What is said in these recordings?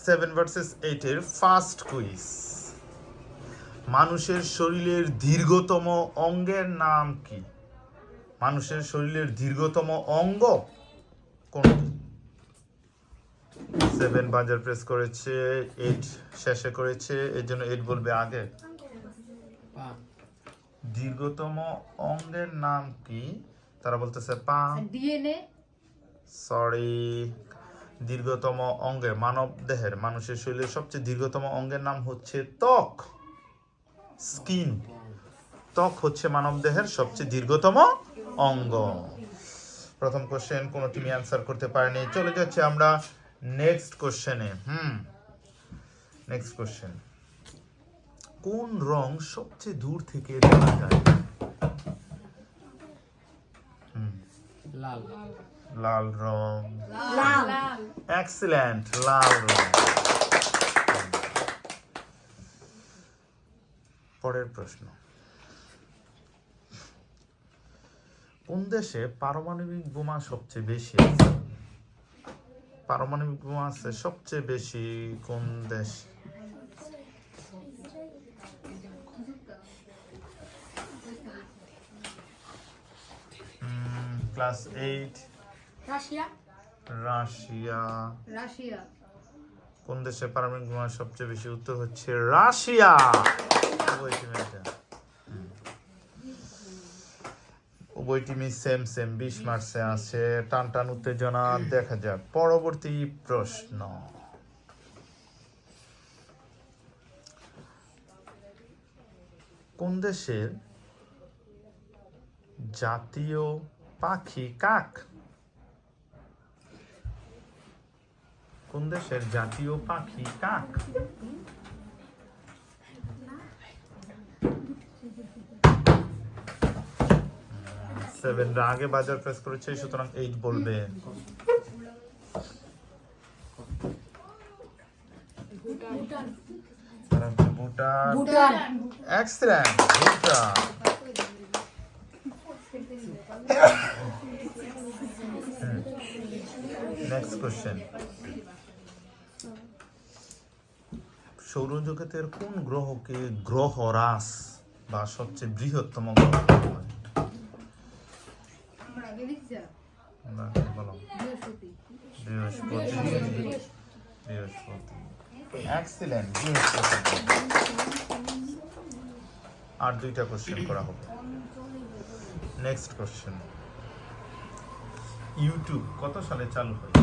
7 versus 8 এর first quiz. মানুষের শরীরের দীর্ঘতম অঙ্গের নাম কি? মানুষের শরীরের দীর্ঘতম অঙ্গ কোনটি? 7 বাজার প্রেস করেছে, 8 শেষে করেছে, এর জন্য 8 বলবে আগে। দীর্ঘতম অঙ্গের নাম কি? তারা বলতেছে পা। ডিএনএ। সরি, দীর্ঘতম অঙ্গের মানব দেহের মানুষের শরীরের সবচেয়ে দীর্ঘতম অঙ্গের নাম হচ্ছে ত্বক, স্কিন। ত্বক হচ্ছে মানব দেহের সবচেয়ে দীর্ঘতম অঙ্গ। প্রথম কোশ্চেন কোন টিমই অ্যান্সার করতে পারেনি। চলে যাচ্ছে আমরা নেক্সট কোশ্চেনে। নেক্সট কোশ্চেন, কোন রং সবচেয়ে দূর থেকে দেখা যায়? লাল। লাল রং। লাল। এক্সিলেন্ট, লাল রং। পরের প্রশ্ন, কোন দেশে পারমাণবিক বোমা সবচেয়ে বেশি আছে? পারমাণবিক বোমা আছে সবচেয়ে বেশি কোন দেশ? ক্লাস 8। রাশিয়া। রাশিয়া। রাশিয়া। কোন দেশে পারমাণবিক বোমা সবচেয়ে বেশি? উত্তর হচ্ছে রাশিয়া। উভয় টিমই সেম 20 মার্কসে আছে। টান টান উত্তেজনা। দেখা যাক পরবর্তী প্রশ্ন। কোন দেশের জাতীয় পাখি কাক? কোন দেশের জাতীয় পাখি কাক? সেভেন আগে বাজার প্রেস করেছে, সুতরাং 8 বলবে। Bhutan. Excellent, Bhutan. Next question, সৌরজগতের কোন গ্রহকে গ্রহরাস বা সবচেয়ে বৃহত্তম গ্রহ বলা হয়? বলো। বৃহস্পতি। এক্সিলেন্ট, বৃহস্পতি। আর 2টা কোশ্চেন করা হবে। নেক্সট কোশ্চেন, ইউটিউব কত সালে চালু হয়?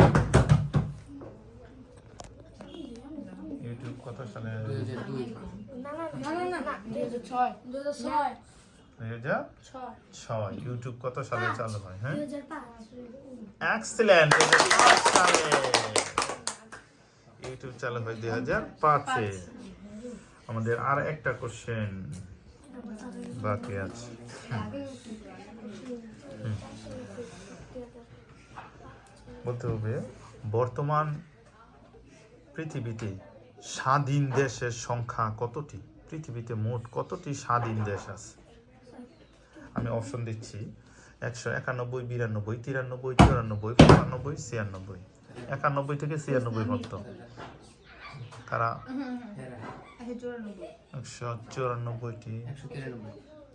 ইউটিউব কত সালে? 2006। ইউটিউব কত সালে চালু হয়? হ্যাঁ, 2005। এক্সিলেন্ট, 2005 সালে ইউটিউব চালু হয়। 2005-এ। আমাদের আর একটা কোশ্চেন বাকি আছে। বলতে হবে বর্তমান পৃথিবীতে স্বাধীন দেশের সংখ্যা কতটি? পৃথিবীতে মোট কতটি স্বাধীন দেশ আছে? আমি অপশন দিচ্ছি 191, 92, 93, 94, 95, 96। 91 থেকে 96 পর্যন্ত। কারা? 194টি।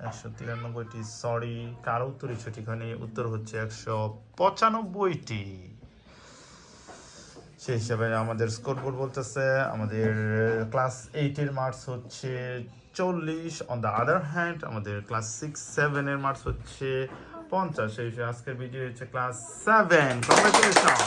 193টি। সরি, কার উত্তরই সঠিক হয়নি। উত্তর হচ্ছে 195টি। সেই হিসাবে আমাদের স্কোরবোর্ড বলতেছে আমাদের ক্লাস 8-এর মার্কস হচ্ছে 40। অন দ্য আদার হ্যান্ড আমাদের ক্লাস 6-7 এর মার্কস হচ্ছে 50। সেই হিসেবে আজকের ভিডিও হচ্ছে ক্লাস 7। কংগ্রেচুলেশন।